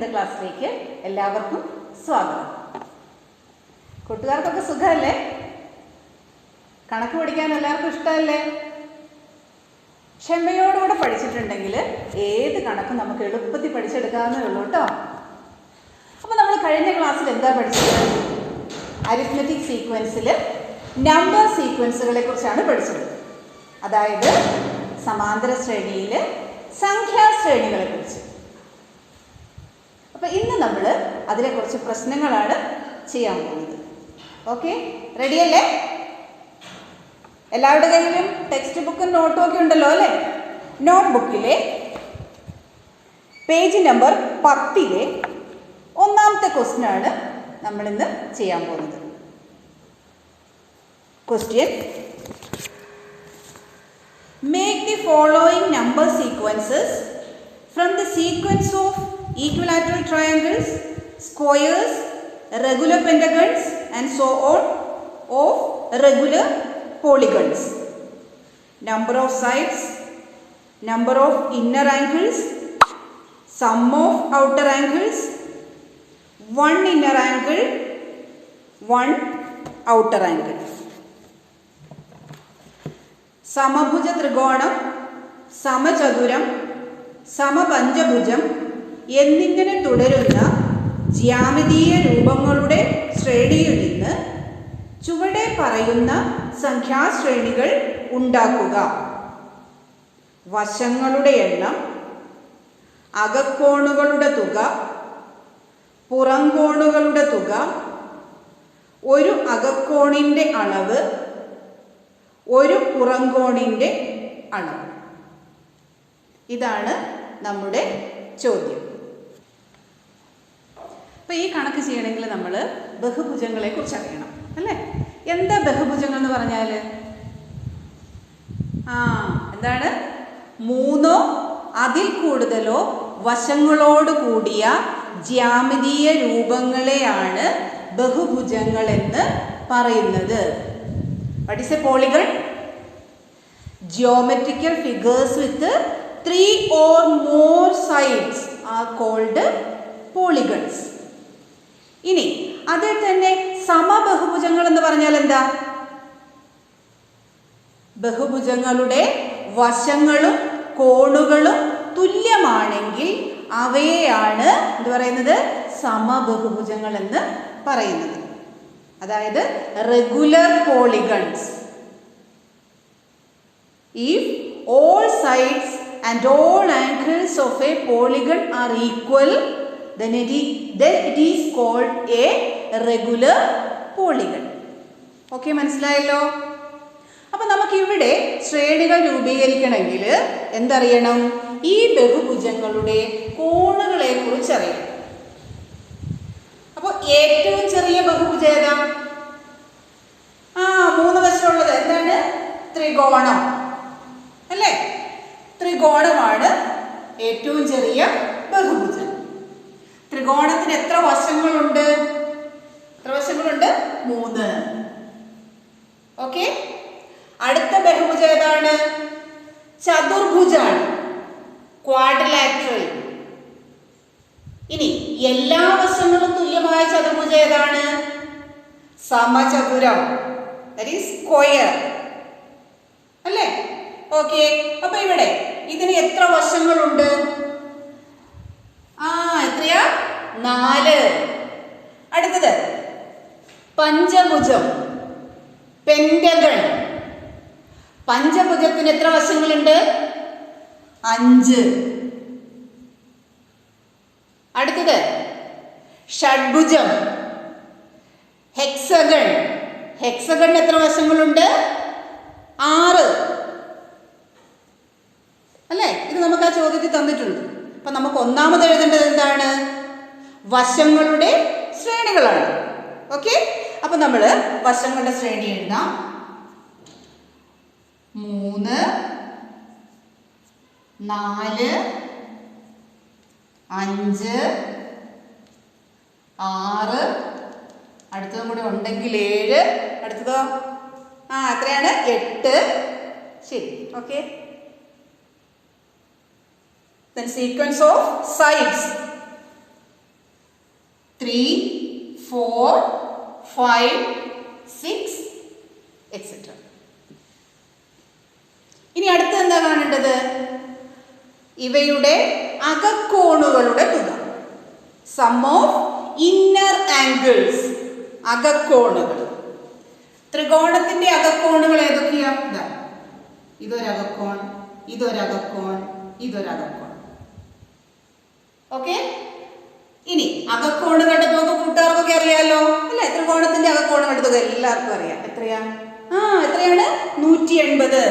ഇന്നത്തെ ക്ലാസ്സിലേക്ക് എല്ലാവർക്കും സ്വാഗതം. കൂട്ടുകാർക്കൊക്കെ സുഖമല്ലേ? കണക്ക് പഠിക്കാൻ എല്ലാവർക്കും ഇഷ്ടമല്ലേ? ക്ഷമയോടുകൂടെ പഠിച്ചിട്ടുണ്ടെങ്കിൽ ഏത് കണക്കും നമുക്ക് എളുപ്പത്തിൽ പഠിച്ചെടുക്കാവുന്നേ ഉള്ളൂ കേട്ടോ. അപ്പോൾ നമ്മൾ കഴിഞ്ഞ ക്ലാസ്സിൽ എന്താ പഠിച്ചത്? അരിത്മെറ്റിക് സീക്വൻസിൽ നമ്പർ സീക്വൻസുകളെ കുറിച്ചാണ് പഠിച്ചത്. അതായത് സമാന്തര ശ്രേണിയിൽ സംഖ്യാശ്രേണികളെ കുറിച്ച്. അപ്പോൾ ഇന്ന് നമ്മൾ അതിലെ കുറച്ച് പ്രശ്നങ്ങളാണ് ചെയ്യാൻ പോകുന്നത്. ഓക്കെ, റെഡിയല്ലേ? എല്ലാവരുടെ കയ്യിലും ടെക്സ്റ്റ് ബുക്കും നോട്ടും ഒക്കെ ഉണ്ടല്ലോ അല്ലേ? നോട്ട് ബുക്കിലെ പേജ് നമ്പർ 10 ഒന്നാമത്തെ ക്വസ്റ്റ്യൻ ആണ് നമ്മളിന്ന് ചെയ്യാൻ പോകുന്നത്. Question: Make the following number sequences from the sequence of equilateral triangles, squares, regular pentagons and so on of regular polygons. Number of sides, number of inner angles, sum of outer angles, one inner angle, one outer angle. സമഭുജ ത്രികോണം, സമചതുരം, സമപഞ്ചഭുജം എന്നിങ്ങനെ തുടരുന്ന ജ്യാമിതീയ രൂപങ്ങളുടെ ശ്രേണിയിൽ നിന്ന് ചുവടെ പറയുന്ന സംഖ്യാശ്രേണികൾ ഉണ്ടാക്കുക. വശങ്ങളുടെ എണ്ണം, അകക്കോണുകളുടെ തുക, പുറംകോണുകളുടെ തുക, ഒരു അകക്കോണിൻ്റെ അളവ്, ഒരു പുറംകോണിൻ്റെ അളവ്. ഇതാണ് നമ്മുടെ ചോദ്യം. അപ്പോൾ ഈ കണക്ക് ചെയ്യണമെങ്കിൽ നമ്മൾ ബഹുഭുജങ്ങളെ കുറിച്ച് അറിയണം അല്ലേ? എന്താ ബഹുഭുജങ്ങൾ എന്ന് പറഞ്ഞാൽ? എന്താണ്? 3 അതിൽ കൂടുതലോ വശങ്ങളോട് കൂടിയ ജ്യാമിതീയ രൂപങ്ങളെയാണ് ബഹുഭുജങ്ങൾ എന്ന് പറയുന്നത്. What is a polygon? Geometrical figures with 3 or more sides are called polygons. ഇനി അതിൽ തന്നെ സമബഹുഭുജങ്ങൾ എന്ന് പറഞ്ഞാൽ എന്താ? ബഹുഭുജങ്ങളുടെ വശങ്ങളും കോണുകളും തുല്യമാണെങ്കിൽ അവയെയാണ് എന്ത് പറയുന്നത്? സമബഹുഭുജങ്ങൾ എന്ന് പറയുന്നത്. അതായത് regular polygons. If all sides and all angles of a polygon are equal, then it is called a regular polygon. Okay, മനസ്സിലായല്ലോ? അപ്പം നമുക്കിവിടെ ശ്രേണികൾ രൂപീകരിക്കണമെങ്കിൽ എന്തറിയണം? ഈ ബഹുഭുജങ്ങളുടെ കോണുകളെ കുറിച്ച് അറിയണം. അപ്പോൾ ഏറ്റവും ചെറിയ ബഹുഭുജം ഏതാ? 3 വശമുള്ളത് എന്താണ്? ത്രികോണം അല്ലേ? ത്രികോണമാണ് ഏറ്റവും ചെറിയ ബഹുഭുജം. ത്രികോണത്തിന് എത്ര വശങ്ങളുണ്ട്? 3. ഓക്കെ. അടുത്ത ബഹുഭുജം ഏതാണ്? ചതുർഭുജാണ്, ക്വാഡ്രിലാറ്ററൽ. ഇനി എല്ലാ വശങ്ങളും തുല്യമായ ചതുർഭുജം ഏതാണ്? സമചതുരം, ദാറ്റ് ഈസ് സ്ക്വയർ അല്ലേ? ഓക്കെ. അപ്പൊ ഇവിടെ ഇതിന് എത്ര വശങ്ങളുണ്ട്? എത്രയാ? 4. അടുത്തത് പഞ്ചഭുജം, പെന്റഗൺ. പഞ്ചഭുജത്തിന് എത്ര വശങ്ങളുണ്ട്? 5. അടുത്തത് ഷഡ്ഭുജം, ഹെക്സഗൺ. ഹെക്സഗണിന് എത്ര വശങ്ങളുണ്ട്? 6 അല്ലേ? ഇത് നമുക്ക് ആ ചോദ്യത്തിൽ തന്നിട്ടുണ്ട്. അപ്പം നമുക്ക് ഒന്നാമത് എഴുതേണ്ടത് എന്താണ്? വശങ്ങളുടെ ശ്രേണികളാണ്. ഓക്കെ. അപ്പം നമ്മൾ വശങ്ങളുടെ ശ്രേണി എഴുതാം. 3, 4, 5, 6. അടുത്തതും കൂടി ഉണ്ടെങ്കിൽ 7. അടുത്തതോ? എത്രയാണ്? 8. ശരി, okay. Then sequence of sides. 3, 4, 5, 6, etc. ഇനി അടുത്ത് എന്താ കാണേണ്ടത്? ഇവയുടെ അകക്കോണുകളുടെ തുക. Sum of inner angles. അകക്കോണുകൾ. ത്രികോണത്തിന്റെ അകക്കോണുകൾ ഏതൊക്കെയാ? ഇതൊരകക്കോൺ, ഇതൊരകക്കോൺ, ഇതൊരകക്കോൺ. ഓക്കെ. ഇനി അകക്കോണുകളുടെ തുക കൂട്ടുകാർക്കൊക്കെ അറിയാലോ അല്ലെ? ത്രികോണത്തിന്റെ അകക്കോണുകളുടെ തുക എല്ലാവർക്കും അറിയാം. എത്രയാ? എത്രയാണ്? 180.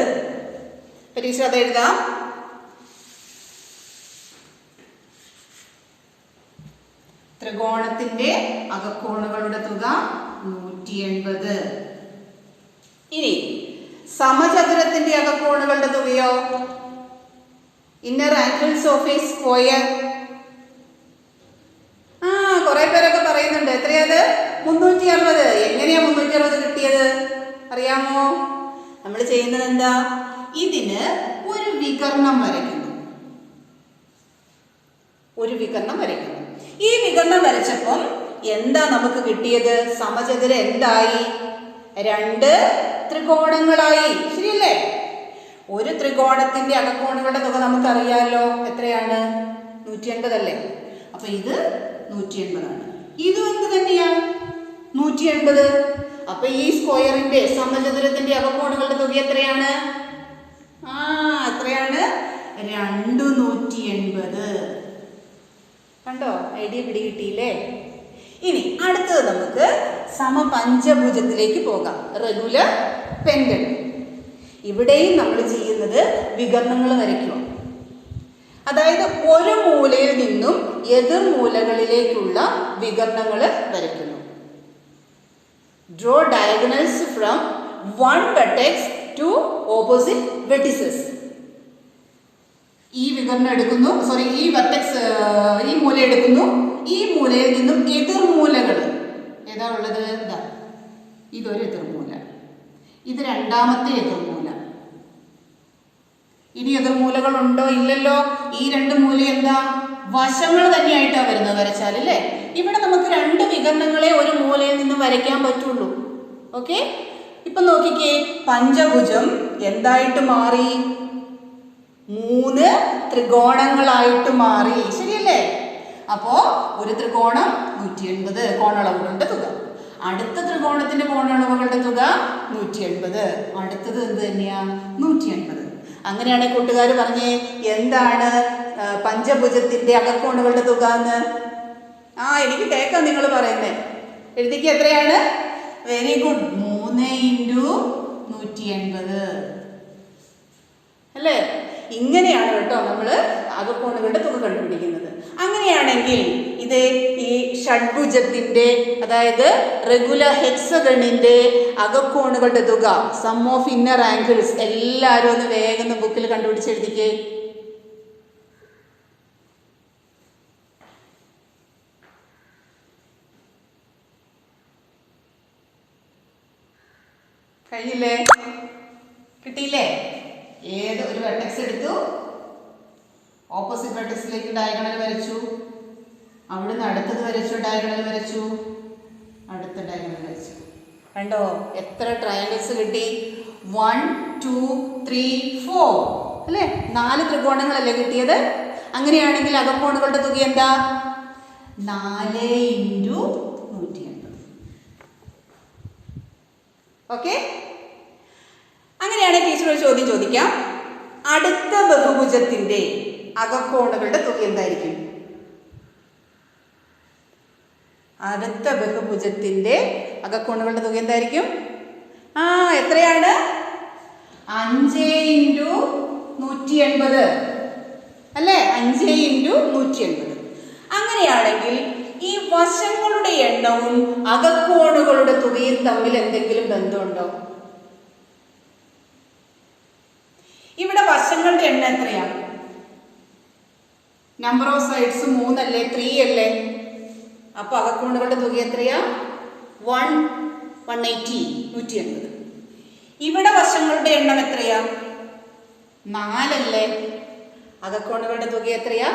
പരീക്ഷ അത് എഴുതാം. ത്രികോണത്തിന്റെ അകക്കോണുകളുടെ തുക 180. ഇനി സമചതുരത്തിന്റെ അകക്കോണുകളുടെ തുകയോ? Inner angles of a square. കുറെ പേരൊക്കെ പറയുന്നുണ്ട്. എത്രയത്? 360. എങ്ങനെയാ 360 കിട്ടിയത് അറിയാമോ? നമ്മൾ ചെയ്യുന്നത് എന്താ? ഇതിന് ഒരു വികർണം വരയ്ക്കുന്നു. ഒരു വികർണം വരയ്ക്കുന്നു. ഈ വികർണം വരച്ചപ്പം എന്താ നമുക്ക് കിട്ടിയത്? സമചതുരം എന്തായി? 2 ത്രികോണങ്ങളായി. ശരിയല്ലേ? ഒരു ത്രികോണത്തിന്റെ അകക്കോണുകളുടെ തുക നമുക്കറിയാലോ. എത്രയാണ്? 180 അല്ലേ? അപ്പൊ ഇത് 180 ആണ്. ഇതും എന്ത് തന്നെയാ? 180. അപ്പൊ ഈ സ്ക്വയറിന്റെ സമചതുരത്തിന്റെ അകക്കോണുകളുടെ തുക എത്രയാണ്? എത്രയാണ്? 280. കണ്ടോ? ഐഡിയ പിടികിട്ടിയില്ലേ? ഇനി അടുത്തത് നമുക്ക് സമപഞ്ചഭുജത്തിലേക്ക് പോകാം. Regular pendant. ഇവിടെയും നമ്മൾ ചെയ്യുന്നത് വികർണങ്ങൾ വരയ്ക്കുക. അതായത് ഒരു മൂലയിൽ നിന്നും എതിർ മൂലകളിലേക്കുള്ള വികർണങ്ങൾ വരയ്ക്കുന്നു. Draw diagonals from one vertex to opposite vertices. ഈ വികർണം എടുക്കുന്നു, ഈ വെർട്ടെക്സ്, ഈ മൂല എടുക്കുന്നു. ഈ മൂലയിൽ നിന്നും എതിർമൂലകൾ ഏതാ ഉള്ളത്? ഇതൊരു എതിർമൂല, ഇത് രണ്ടാമത്തെ എതിർമൂല. ഇനി എതിർമൂലകൾ ഉണ്ടോ? ഇല്ലല്ലോ. ഈ 2 മൂല എന്താ? വശങ്ങൾ തന്നെയായിട്ടാണ് വരുന്നത് വരച്ചാൽ അല്ലേ? ഇവിടെ നമുക്ക് 2 വികർണങ്ങളെ ഒരു മൂലയിൽ നിന്ന് വരയ്ക്കാൻ പറ്റുള്ളൂ. ഓക്കെ. ഇപ്പൊ നോക്കിക്കേ, പഞ്ചഭുജം എന്തായിട്ട് മാറി? 3 ത്രികോണങ്ങളായിട്ട് മാറി. ശരിയല്ലേ? അപ്പോ ഒരു ത്രികോണം 180 കോണളവുകളുടെ തുക. അടുത്ത ത്രികോണത്തിന്റെ കോണളവുകളുടെ തുക 180. അടുത്തത് എന്ത് തന്നെയാ? 180. അങ്ങനെയാണെങ്കിൽ കൂട്ടുകാർ പറഞ്ഞേ, എന്താണ് പഞ്ചഭുജത്തിന്റെ അകക്കോണുകളുടെ തുക എന്ന്? എനിക്ക് കേൾക്കാം നിങ്ങൾ പറയുന്നേ. എഴുതിക്ക്. എത്രയാണ്? Very good. 3 × 180 അല്ലേ? ഇങ്ങനെയാണ് കേട്ടോ നമ്മൾ അകക്കോണുകളുടെ തുക കണ്ടുപിടിക്കുന്നത്. അങ്ങനെയാണെങ്കിൽ ഇത് ഈ ഷഡ്ഭുജത്തിന്റെ, അതായത് റെഗുലർ ഹെക്സഗണിന്റെ അകക്കോണുകളുടെ തുക, സം ഓഫ് ഇന്നർ ആംഗിൾസ്, എല്ലാവരും ഒന്ന് വേഗം ബുക്കിൽ കണ്ടുപിടിച്ചെഴുതിക്കേ. കഴിഞ്ഞില്ലേ? കിട്ടിയില്ലേ? ഏത് ഒരു വെർട്ടെക്സ് എടുത്തു, ഓപ്പോസിറ്റ് വെർട്ടെക്സിലേക്ക് ഡയഗണൽ വരച്ചു, അവിടുന്ന് അടുത്തത് വരച്ചു, ഡയഗണൽ വരച്ചു, അടുത്ത ഡയഗണൽ വരച്ചു. കണ്ടോ എത്ര ട്രയാങ്കിൾസ് കിട്ടി? 1, 2, 3, 4 അല്ലേ? 4 ത്രികോണങ്ങളല്ലേ കിട്ടിയത്? അങ്ങനെയാണെങ്കിൽ അകക്കോണുകളുടെ തുക എന്താ? 4 × 180. ഓക്കെ. അങ്ങനെയാണെങ്കിൽ ടീച്ചർ ഒരു ചോദ്യം ചോദിക്കാം. അടുത്ത ബഹുഭുജത്തിന്റെ അകക്കോണുകളുടെ തുക എന്തായിരിക്കും? അടുത്ത ബഹുഭുജത്തിന്റെ അകക്കോണുകളുടെ തുക എന്തായിരിക്കും? എത്രയാണ്? 5 × 180 അല്ലേ? 5 × 180. അങ്ങനെയാണെങ്കിൽ ഈ വശങ്ങളുടെ എണ്ണവും അകക്കോണുകളുടെ തുകയും തമ്മിൽ എന്തെങ്കിലും ബന്ധമുണ്ടോ? ഇവിടെ വശങ്ങളുടെ എണ്ണം എത്രയാണ്? നമ്പർ ഓഫ് സൈഡ്സ് 3 അല്ലേ? 3 അല്ലേ? അപ്പൊ അകക്കോണുകളുടെ തുക എത്രയാ? 180. 180. ഇവിടെ വശങ്ങളുടെ എണ്ണം എത്രയാ? 4 അല്ലേ? അകക്കോണുകളുടെ തുക എത്രയാ?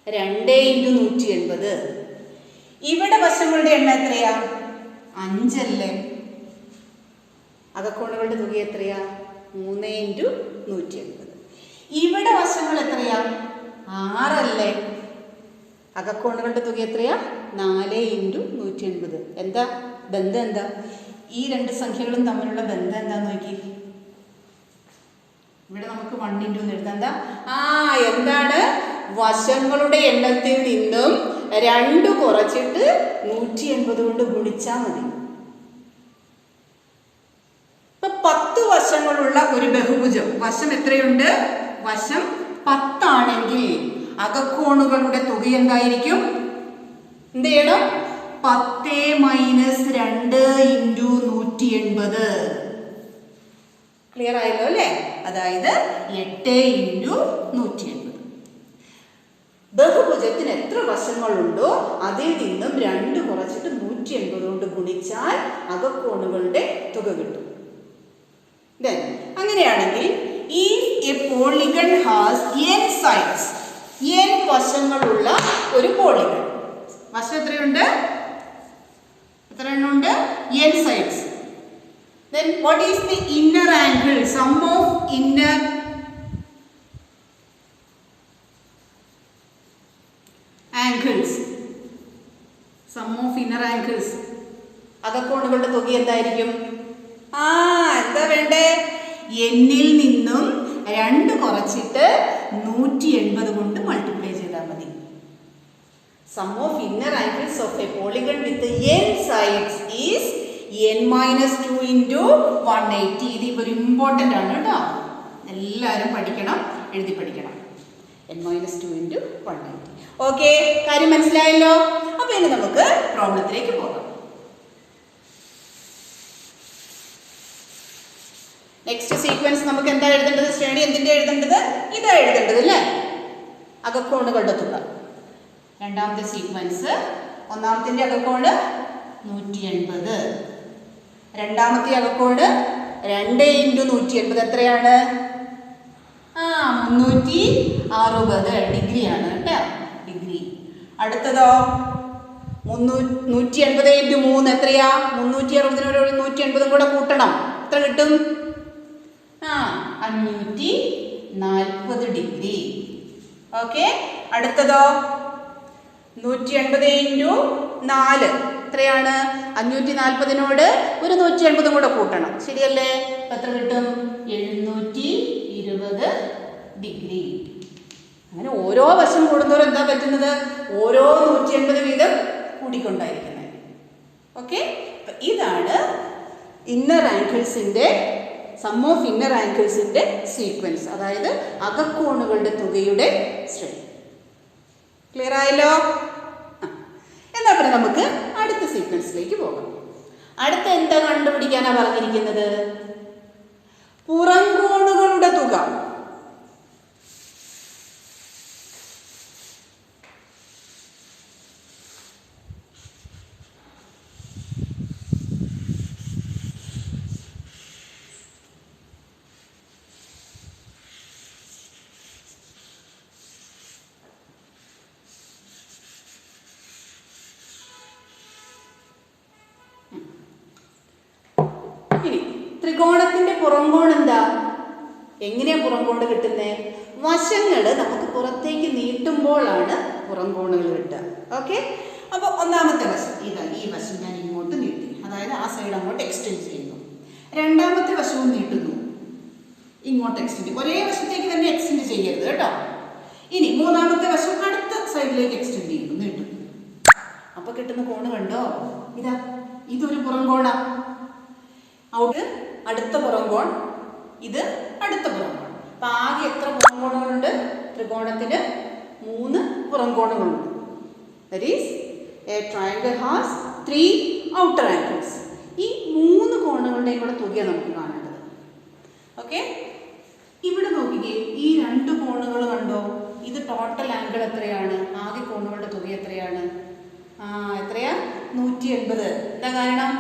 2 × 180. ഇവിടെ വശങ്ങളുടെ എണ്ണം എത്രയാ? 5 അല്ലേ? അകക്കോണുകളുടെ തുക എത്രയാ? 3 × 180. ഇവിടെ വശങ്ങൾ എത്രയാ? 6 അല്ലേ? അകക്കോണുകളുടെ തുക എത്രയാ? 4 × 180. എന്താ ബന്ധം? എന്താ ഈ രണ്ട് സംഖ്യകളും തമ്മിലുള്ള ബന്ധം എന്താന്ന് നോക്കി. ഇവിടെ നമുക്ക് 1 × എന്ന് എഴുതാം. എന്താ? എന്താണ്? വശങ്ങളുടെ എണ്ണത്തിൽ നിന്നും 2 കുറച്ചിട്ട് 180 കൊണ്ട് ഗുണിച്ചാൽ മതി. ഇപ്പൊ 10 വശങ്ങളുള്ള ഒരു ബഹുഭുജം, വശം എത്രയുണ്ട്? വശം 10 ആണെങ്കിൽ അകക്കോണുകളുടെ തുക എന്തായിരിക്കും? എന്ത് ചെയ്യണം? 10 - 2 × 180. ക്ലിയർ ആയല്ലോ അല്ലേ? അതായത് 8 × 180. ബഹുഭുജത്തിന് എത്ര വശങ്ങളുണ്ടോ അതിൽ നിന്നും 2 കുറച്ചിട്ട് 180 കൊണ്ട് ഗുണിച്ചാൽ അകക്കോണുകളുടെ തുക കിട്ടും. അങ്ങനെയാണെങ്കിൽ A polygon has n sides, n വശങ്ങളുള്ള ഒരു പോളിഗൺ, വശം എത്രയുണ്ട്? എത്ര എണ്ണമുണ്ട്? n sides. Then what is the inner angle? Sum of inner angles. Sum of inner angles. അകക്കോണുകളുടെ തുക എന്തായിരിക്കും? എന്താ വേണ്ടേ? എന്നിൽ നിന്നും 2 കുറച്ചിട്ട് 180 കൊണ്ട് മൾട്ടിപ്ലൈ ചെയ്താൽ മതി. Sum of inner angles of a polygon with n sides is n - 2 × 180. ഇത് ഇപ്പോൾ ഇമ്പോർട്ടൻ്റ് ആണ് കേട്ടോ, എല്ലാവരും പഠിക്കണം, എഴുതി പഠിക്കണം. n - 2 × 180. ഓക്കെ, കാര്യം മനസ്സിലായല്ലോ? അപ്പോൾ ഇനി നമുക്ക് പ്രോബ്ലത്തിലേക്ക് പോകാം. നെക്സ്റ്റ് സീക്വൻസ് നമുക്ക് എന്താ എഴുതേണ്ടത്? ശ്രേണി എന്തിൻ്റെ എഴുതേണ്ടത്? ഇതാ എഴുതേണ്ടത് അല്ലേ? അകക്കോണുകളുടെ തുക. രണ്ടാമത്തെ സീക്വൻസ്, ഒന്നാമത്തെ അകക്കോണ് 180, രണ്ടാമത്തെ അകക്കോണ് 2 × 180 എത്രയാണ്? 360 ഡിഗ്രിയാണ് കേട്ടോ, ഡിഗ്രി. അടുത്തതോ 180 × 3 എത്രയാ? 360 180 കൂടെ കൂട്ടണം, എത്ര കിട്ടും? 540 ഡിഗ്രി. ഓക്കെ, അടുത്തതോ 180 × 4 എത്രയാണ്? 540 ഒരു 180 കൂടെ കൂട്ടണം, ശരിയല്ലേ? എത്ര കിട്ടും? 720 ഡിഗ്രി. അങ്ങനെ ഓരോ വശം കൂടുന്നവരും എന്താ പറ്റുന്നത്? ഓരോ 180 വീതം കൂടിക്കൊണ്ടായിരിക്കുന്നത്. ഓക്കെ, ഇതാണ് ഇന്നർ ആംഗിൾസിൻ്റെ സം ഓഫ് ഇന്നർ ആംഗിൾസിൻ്റെ സീക്വൻസ്, അതായത് അകക്കോണുകളുടെ തുകയുടെ ശ്രേണി. ക്ലിയർ ആയല്ലോ? എന്നാൽ പിന്നെ നമുക്ക് അടുത്ത സീക്വൻസിലേക്ക് പോകാം. അടുത്ത എന്താ കണ്ടുപിടിക്കാനാണ് പറഞ്ഞിരിക്കുന്നത്? പുറംകോണുകളുടെ തുക. ത്രികോണത്തിന്റെ പുറംകോൺ എന്താ? എങ്ങനെയാ പുറംകോണ് കിട്ടുന്നത്? വശങ്ങൾ നമുക്ക് പുറത്തേക്ക് നീട്ടുമ്പോഴാണ് പുറംകോണുകൾ കിട്ടുക. ഓക്കെ, അപ്പോൾ ഒന്നാമത്തെ വശം ഇതാ, ഈ വശം ഞാൻ ഇങ്ങോട്ട് നീട്ടി, അതായത് ആ സൈഡ് അങ്ങോട്ട് എക്സ്റ്റെൻഡ് ചെയ്യുന്നു. രണ്ടാമത്തെ വശവും നീട്ടുന്നു, ഇങ്ങോട്ട് എക്സ്റ്റെൻഡ്, ഒരേ വശത്തേക്ക് തന്നെ എക്സ്റ്റെൻഡ് ചെയ്യരുത് കേട്ടോ. ഇനി മൂന്നാമത്തെ വശം അടുത്ത സൈഡിലേക്ക് എക്സ്റ്റെൻഡ് ചെയ്യുന്നു, നീട്ടുന്നു. അപ്പോൾ കിട്ടുന്ന കോണ് കണ്ടോ? ഇതാ, ഇതൊരു പുറംകോണാ. ഔട്ട് അടുത്ത പുറംകോൺ, ഇത് അടുത്ത പുറംകോൺ. അപ്പം ആകെ എത്ര പുറംകോണുകളുണ്ട്? ത്രികോണത്തിന് 3 പുറംകോണുകളുണ്ട്. That is a triangle has 3 outer angles. ഈ 3 കോണുകളുടെയും കൂടെ തുകയാണ് നമുക്ക് കാണേണ്ടത്. ഓക്കെ, ഇവിടെ നോക്കിക്കേ, ഈ 2 കോണുകൾ കണ്ടോ? ഇത് ടോട്ടൽ ആംഗിൾ എത്രയാണ്? ആകെ കോണുകളുടെ തുക എത്രയാണ്? എത്രയാ? 180. എന്താ കാരണം?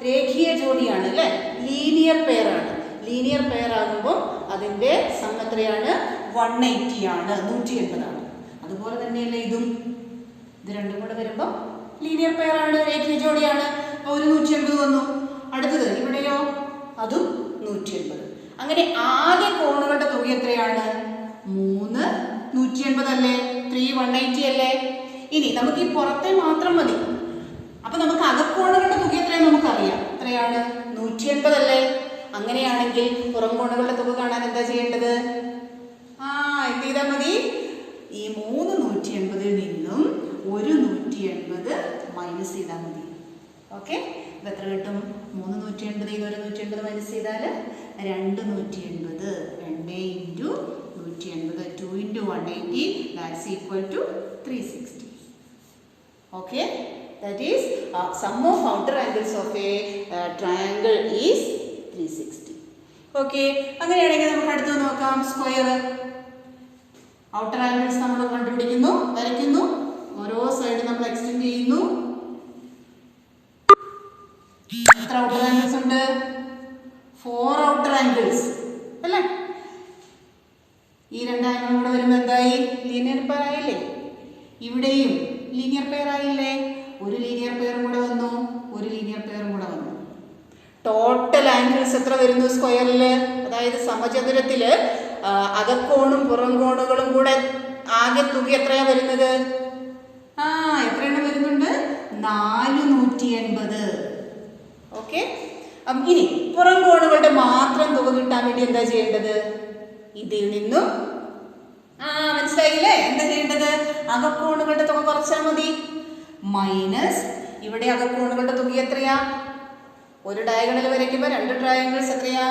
രേഖീയ ജോഡിയാണ് അല്ലേ, ലീനിയർ പെയർ ആണ്. ലീനിയർ പെയർ ആകുമ്പോൾ അതിൻ്റെ സം എത്രയാണ്? 180 ആണ്, 180 ആണ്. അതുപോലെ തന്നെയല്ലേ ഇതും, ഇത് രണ്ടും കൂടെ വരുമ്പോൾ ലീനിയർ പെയർ ആണ്, രേഖീയ ജോഡിയാണ്. അപ്പോൾ ഒരു 180 വന്നു. അടുത്തത് ഇവിടെയോ അതും 180. അങ്ങനെ ആകെ കോണുകളുടെ തുക എത്രയാണ്? 3 180 അല്ലേ? 3 180 അല്ലേ? ഇനി നമുക്ക് ഈ പുറത്തെ മാത്രം മതി. അപ്പൊ നമുക്ക് അകക്കോണുകളുടെ തുക എത്രയാണെന്ന് നമുക്കറിയാം. എത്രയാണ്? 180 അല്ലേ? അങ്ങനെയാണെങ്കിൽ പുറം കോണുകളുടെ തുക കാണാൻ എന്താ ചെയ്യേണ്ടത്? എന്ത് ചെയ്താൽ മതി? ഈ 3 180 നിന്നും ഒരു 180 മൈനസ് ചെയ്താൽ മതി. ഓക്കെ, ഇത് എത്ര കിട്ടും? 3 180 ഒരു 180 മൈനസ് ചെയ്താൽ 2 180. 2 into 180 2 into 180 that's equal to 360. Okay, that is sum of outer angles of a triangle is 360. Okay, അങ്ങനെയാണെങ്കിൽ നമുക്ക് അടുത്തത് നോക്കാം. സ്ക്വയർ ഔട്ടർ ആംഗിൾസ് നമ്മൾ കണ്ടുപിടിക്കുന്നു, വരയ്ക്കുന്നു. ഓരോ സൈഡ് നമ്മൾ എക്സ്റ്റെൻഡ് ചെയ്യുന്നു. എത്ര ഔട്ടർ ആംഗിൾസ് ഉണ്ട്? 4 ഔട്ടർ ആംഗിൾസ് അല്ലേ? ഈ 2 ആംഗിളും കൂടെ വരുമ്പോൾ എന്തായി? ലീനിയർ പെയർ ആയില്ലേ? ഇവിടെയും ലീനിയർ പെയർ ആയില്ലേ? ഒരു ലീനിയർ പെയറും കൂടെ വന്നു, ഒരു ലീനിയർ പെയറും കൂടെ വന്നു. ടോട്ടൽ ആംഗിൾസ് എത്ര വരുന്നു സ്ക്വയറിൽ? അതായത് സമചതുരത്തില് അകക്കോണും പുറം കോണുകളും കൂടെ ആകെ തുക എത്രയാ വരുന്നത്? എത്രയാണ് വരുന്നുണ്ട്? 480. ഓക്കെ, ഇനി പുറം കോണുകളുടെ മാത്രം തുക കിട്ടാൻ വേണ്ടി എന്താ ചെയ്യേണ്ടത്? ഇതിൽ നിന്നും മനസ്സിലായില്ലേ? എന്താ ചെയ്യേണ്ടത്? അകക്കോണുകളുടെ തുക കുറച്ചാൽ മതി. മൈനസ് ഇവിടെ അകക്കോണുകളുടെ തുക എത്രയാ? ഒരു ഡയഗണൽ വരയ്ക്കുമ്പോൾ 2 ട്രയാങ്കിൾസ് എത്രയാ?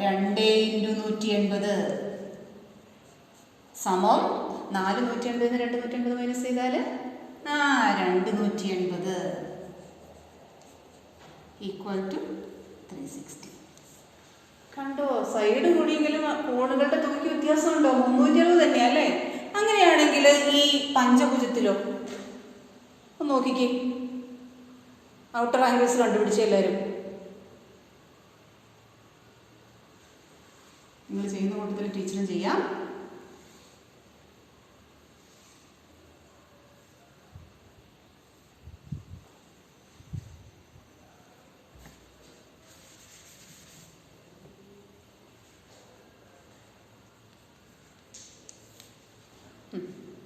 2 ഇൻറ്റു 180 സമം 4 180 2 180 മൈനസ് ചെയ്താൽ 2 180 ഈക്വൽ ടു 360. കണ്ടോ? സൈഡ് കൂടിയെങ്കിലും കോണുകളുടെ തുകയ്ക്ക് വ്യത്യാസമുണ്ടോ? 360 തന്നെയാ അല്ലേ? അങ്ങനെയാണെങ്കിൽ ഈ പഞ്ചഭുജത്തിലോ ഒന്ന് നോക്കിക്കേ. ഔട്ടർ ആംഗിൾസ് കണ്ടുപിടിച്ച എല്ലാവരും നിങ്ങൾ ചെയ്യുന്ന കൂട്ടത്തിൽ ടീച്ചറും ചെയ്യാം.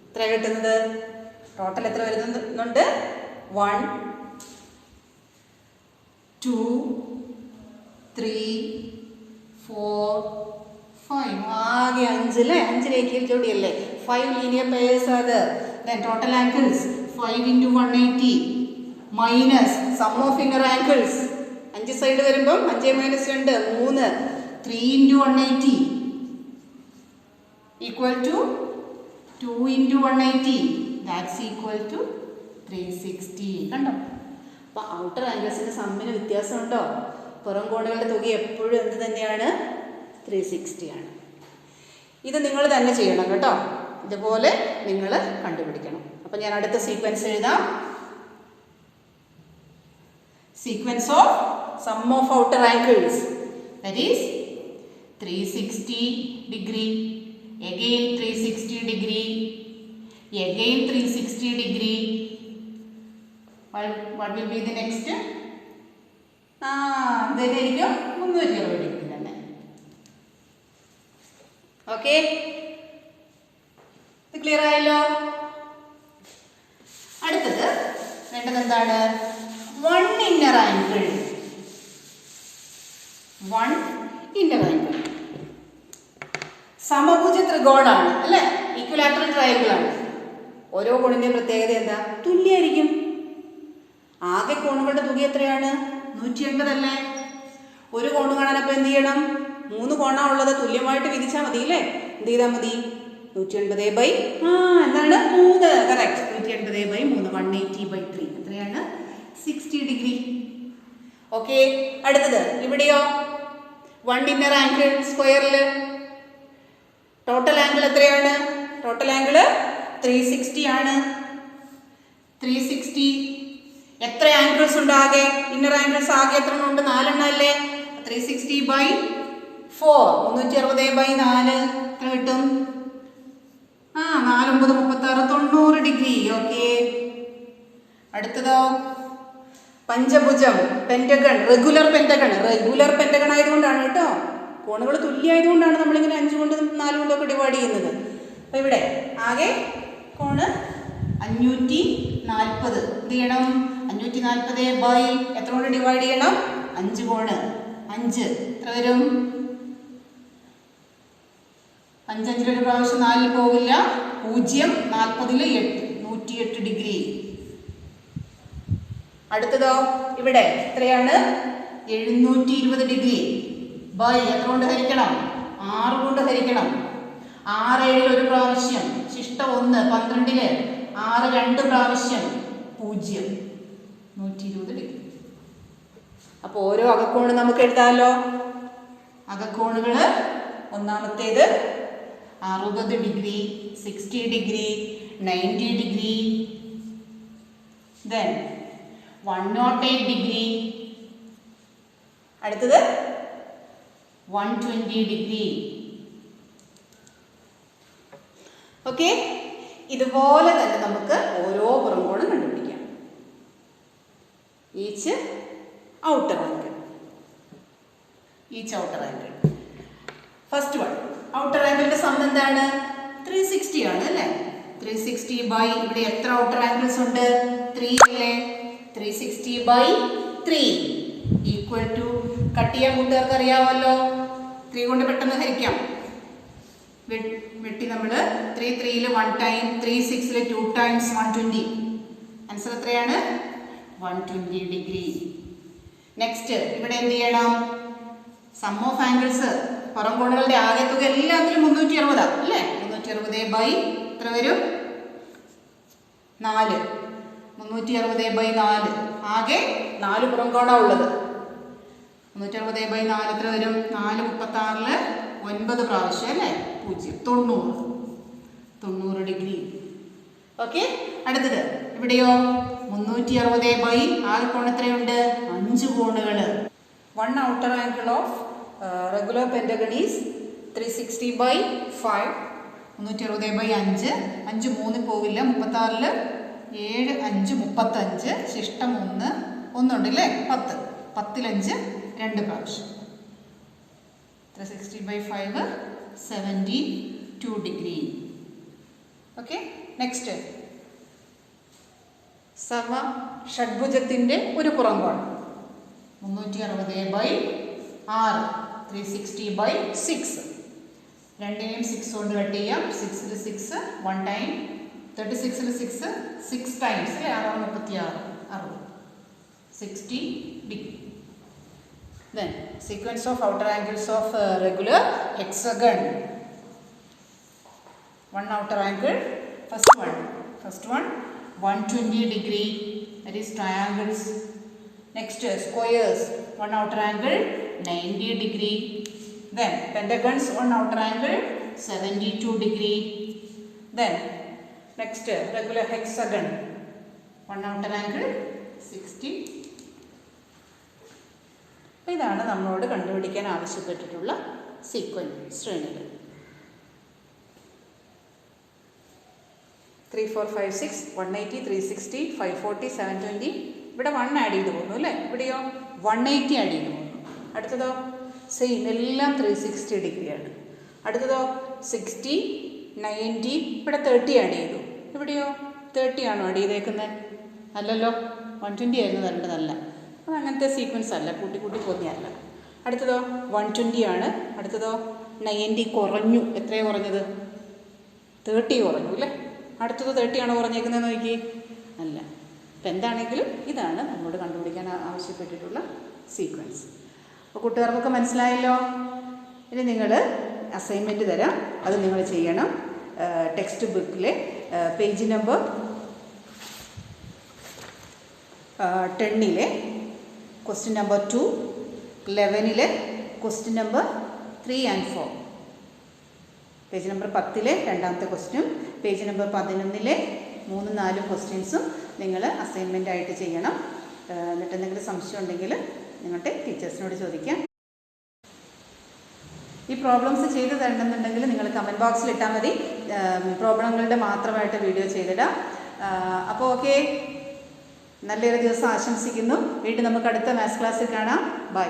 എത്ര കിട്ടുന്നത്? ടോട്ടൽ എത്ര വരുന്നുണ്ട്? 1 2 3 4 5. ആകെ 5 അല്ലേ? 5 രേഖീയ ജോഡിയല്ലേ? 5 ലീനിയർ പെയർസ് ആണ്. Then total angles 5 into 180 minus sum of inner angles. 5 side വരുമ്പോൾ 5 minus 2 3. 3 into 180 equal to 2 into 180 that's equal to 360. കണ്ടോ? അപ്പോൾ ഔട്ടർ ആംഗിൾസിന് സമ്മിന് വ്യത്യാസമുണ്ടോ? പുറം കോണുകളുടെ തുക എപ്പോഴും എന്ത് തന്നെയാണ്? 360 ആണ്. ഇത് നിങ്ങൾ തന്നെ ചെയ്യണം കേട്ടോ. ഇതുപോലെ നിങ്ങൾ കണ്ടുപിടിക്കണം. അപ്പം ഞാൻ അടുത്ത സീക്വൻസ് എഴുതാം. Sequence of sum of outer angles that is 360 degree, again 360 degree, again 360 degree. What will be the next? ഇതായിരിക്കും 360 ഡിഗ്രി തന്നെ. ഓക്കെ, ഇത് ക്ലിയർ ആയല്ലോ? അടുത്തത് വേണ്ടത് എന്താണ്? 1 inner angle. 1 inner angle. സമഭുജ ത്രികോണാണ് അല്ലേ? ഈക്വലാറ്ററൽ ട്രയാങ്കിൾ ആണ്. ഓരോ കോണിന്റെ പ്രത്യേകത എന്താ? തുല്യമായിരിക്കും. ആകെ കോണുകളുടെ തുക എത്രയാണ്? 180 അല്ലേ? ഒരു കോണ് കാണാൻ അപ്പം എന്ത് ചെയ്യണം? 3 കോണാ ഉള്ളത്, തുല്യമായിട്ട് വിധിച്ചാൽ മതി അല്ലേ? എന്ത് ചെയ്താൽ മതി? 180 ബൈ എന്താണ്? 3. കറക്റ്റ്. 180 ബൈ 3 180/3 എത്രയാണ്? 60 ഡിഗ്രി. ഓക്കെ, അടുത്തത് ഇവിടെയോ 1 inner angle സ്ക്വയറിൽ ടോട്ടൽ ആംഗിൾ എത്രയാണ്? ടോട്ടൽ ആംഗിൾ 360 ആണ്. 360. എത്ര ആംഗിൾസ് ഉണ്ട് ആകെ? ഇന്നർ ആംഗിൾസ് ആകെ എത്ര ഉണ്ട്? 4 എണ്ണം അല്ലേ? 360/4 360/4 എത്ര കിട്ടും? 4 9 36 90 ഡിഗ്രി. ഓക്കെ, അടുത്തതോ പഞ്ചഭുജം, പെന്റഗൺ, റെഗുലർ പെന്റഗൺ ആയതുകൊണ്ടാണ് കേട്ടോ. കോണുകൾ തുല്യമായതുകൊണ്ടാണ് നമ്മളിങ്ങനെ 5 കൊണ്ട് 4 കൊണ്ടൊക്കെ ഡിവൈഡ് ചെയ്യുന്നത്. അപ്പോൾ ഇവിടെ ആകെ കോണ് 540. എന്ത് ചെയ്യണം? 540 ബൈ എത്ര കൊണ്ട് ഡിവൈഡ് ചെയ്യണം? 5 കോണ് 5 എത്ര വരും? 5 5 ഒരു പ്രാവശ്യം 4 പോകില്ല. 0 40 8 108 ഡിഗ്രി. അടുത്തതോ ഇവിടെ എത്രയാണ്? 720 ഡിഗ്രി ബൈ എത്ര കൊണ്ട് ഹരിക്കണം? 6 കൊണ്ട് ഹരിക്കണം. 6 7 ഒരു പ്രാവശ്യം, ശിഷ്ട 1 12 6 2 പ്രാവശ്യം 0 120 ഡിഗ്രി. അപ്പോൾ ഓരോ അകക്കോണ് നമുക്ക് എഴുതാമല്ലോ. അകക്കോണുകൾ ഒന്നാമത്തേത് 60 degree, 60 degree, 90 degree, then 108 degree, അടുത്തത് 120 ഡിഗ്രി. ഓക്കെ, ഇതുപോലെ തന്നെ നമുക്ക് ഓരോ പുറംകോണും കണ്ടുപിടിക്കാം. Each outer angle. First one outer ആംഗിളിന്റെ സം എന്താണ്? 360 ആണ് അല്ലേ? 360 ബൈ ഇവിടെ എത്ര ഔട്ടർ ആംഗിൾസ് ഉണ്ട്? 3 അല്ലേ? 360 ബൈ 3 ഈക്വൽ ടു, കട്ട് ചെയ്യാൻ കൂട്ടുകാർക്ക് അറിയാമല്ലോ, 3 കൊണ്ട് പെട്ടെന്ന് ഹരിക്കാം. വെട്ടി നമ്മൾ 3 3 1 ടൈം, 3 6 2 ടൈംസ് 120. ആൻസർ എത്രയാണ്? 120 ഡിഗ്രി. നെക്സ്റ്റ് ഇവിടെ എന്ത് ചെയ്യണം? സം ഓഫ് ആംഗിൾസ്, പുറം കോണുകളുടെ ആകെത്തുക എല്ലാത്തിലും 360 അല്ലേ? 360 ബൈ എത്ര വരും? 4. 360 ബൈ 4 ആകെ 4 പുറം കോണാ ഉള്ളത്. 360 ബൈ 4 എത്ര വരും? 4 36 9 പ്രാവശ്യം അല്ലേ? 0 90 ഡിഗ്രി. ഓക്കെ, അടുത്തത് ഇവിടെയോ 360 ബൈ ആകെ കോൺ എത്രയുണ്ട്? 5 കോണുകൾ. One outer angle of regular pentagon is 360 by 5. 360 by 5, 5 3 പോകില്ല. 36 7 5 35, ശിഷ്ടം 1 ഒന്നുണ്ട് അല്ലേ? 10 10 5 2 പ്രാവശ്യം. 360 ബൈ 5 72 ഡിഗ്രി. ഓക്കെ, നെക്സ്റ്റ് സമ ഷഡ്ഭുജത്തിൻ്റെ ഒരു പുറംകോൺ 360 ബൈ 6, 360 ബൈ 6. രണ്ടിനെയും 6 കൊണ്ട് കട്ട് ചെയ്യാം. 6 6 1 ടൈം, 36 6 6 ടൈംസ് അല്ലേ? 6 36 60 60 degree. Then sequence of outer angles of regular hexagon. One outer angle, first one 120 degree, that is triangles. Next squares, one outer angle 90 degree. Then pentagons, one outer angle 72 degree. Then next regular hexagon, one outer angle 60. ഇതാണ് നമ്മളോട് കണ്ടുപിടിക്കാൻ ആവശ്യപ്പെട്ടിട്ടുള്ള sequence ശ്രേണികൾ. 3 4 5 6 180 360 540 720. ഇവിടെ 1 add ചെയ്ത് പോകുന്നു അല്ലേ? ഇവിടെയോ 180 add ചെയ്ത് പോകുന്നു. അടുത്തതോ സെയിം, എല്ലാം 360 ഡിഗ്രിയാണ്. അടുത്തതോ 60 90, ഇവിടെ 30 ആഡ് ചെയ്തു. ഇവിടെയോ 30 ആണോ ആഡ് ചെയ്തേക്കുന്നത്? അല്ലല്ലോ, 120 ആയിരുന്നു തരേണ്ടതല്ല. അത് അങ്ങനത്തെ സീക്വൻസ് അല്ല, കൂട്ടി കൂട്ടി പോകുന്നതല്ല. അടുത്തതോ 120 ആണ്. അടുത്തതോ 90 കുറഞ്ഞു. എത്രയാണ് കുറഞ്ഞത്? 30 കുറഞ്ഞു അല്ലേ? അടുത്തത് 30 ആണോ കുറഞ്ഞേക്കുന്നതെന്ന് നോക്കി? അല്ല. അപ്പം എന്താണെങ്കിലും ഇതാണ് നമ്മളോട് കണ്ടുപിടിക്കാൻ ആവശ്യപ്പെട്ടിട്ടുള്ള സീക്വൻസ്. അപ്പോൾ കൂട്ടുകാർക്കൊക്കെ മനസ്സിലായല്ലോ. ഇനി നിങ്ങൾ അസൈൻമെൻറ്റ് തരാം, അത് നിങ്ങൾ ചെയ്യണം. ടെക്സ്റ്റ് ബുക്കിലെ page number 10 question number 2, 11 question number 3 and 4, page number 10 രണ്ടാമത്തെ ക്വസ്റ്റ്യൻ, പേജ് നമ്പർ 11 3 4 ക്വസ്റ്റ്യൻസും നിങ്ങൾ അസൈൻമെൻ്റ് ആയിട്ട് ചെയ്യണം. എന്നിട്ട് എന്തെങ്കിലും സംശയം ഉണ്ടെങ്കിൽ നിങ്ങളുടെ ടീച്ചേഴ്സിനോട് ചോദിക്കാം. ഈ പ്രോബ്ലംസ് ചെയ്ത് തരണമെന്നുണ്ടെങ്കിൽ നിങ്ങൾ കമൻറ്റ് ബോക്സിൽ ഇട്ടാൽ മതി. പ്രോബ്ലങ്ങളുടെ മാത്രമായിട്ട് വീഡിയോ ചെയ്തിടാം. അപ്പോൾ ഓക്കെ. നല്ലൊരു ദിവസം ആശംസിക്കുന്നു. വീണ്ടും നമുക്ക് അടുത്ത മാത്സ് ക്ലാസ്സിൽ കാണാം. ബൈ.